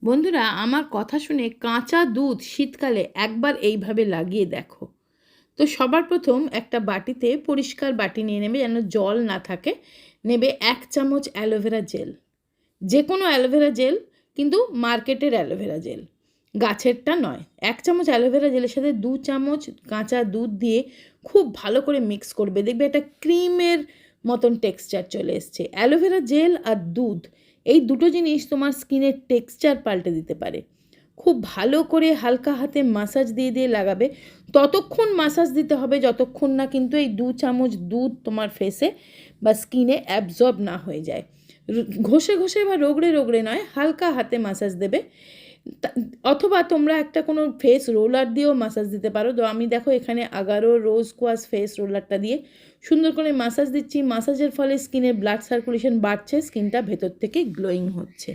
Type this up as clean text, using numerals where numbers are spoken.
বন্ধুরা, আমার কথা শুনে কাঁচা দুধ শীতকালে একবার এইভাবে লাগিয়ে দেখো। তো সবার প্রথম একটা বাটিতে, পরিষ্কার বাটি নিয়ে নেবে যেন জল না থাকে। নেবে 1 চামচ অ্যালোভেরা জেল, যে কোনো অ্যালোভেরা জেল, কিন্তু মার্কেটের অ্যালোভেরা জেল, গাছেরটা নয়। 1 চামচ অ্যালোভেরা জেলের সাথে 2 চামচ কাঁচা দুধ দিয়ে খুব ভালো করে মিক্স করবে। দেখবে একটা ক্রিমের মতন টেক্সচার চলে এসছে। অ্যালোভেরা জেল আর দুধ, এই দুটো জিনিস তোমার স্কিনের টেক্সচার পাল্টে দিতে পারে। খুব ভালো করে হালকা হাতে মাসাজ দিয়ে দিয়ে লাগাবে। ততক্ষণ মাসাজ দিতে হবে যতক্ষণ না কিন্তু এই 2 চামচ দুধ তোমার ফেসে বা স্কিনে অ্যাবজর্ব না হয়ে যায়। ঘষে ঘষে বা রগড়ে রগড়ে নয়, হালকা হাতে মাসাজ দেবে। অথবা তোমরা একটা কোনো ফেস রোলার দিয়েও মাসাজ দিতে পারো। তো আমি দেখো এখানে আগারো রোজ কোয়াশ ফেস রোলারটা দিয়ে সুন্দর করে মাসাজ দিচ্ছি। মাসাজের ফলে স্কিনের ব্লাড সার্কুলেশন বাড়ছে, স্কিনটা ভেতর থেকে গ্লোয়িং হচ্ছে।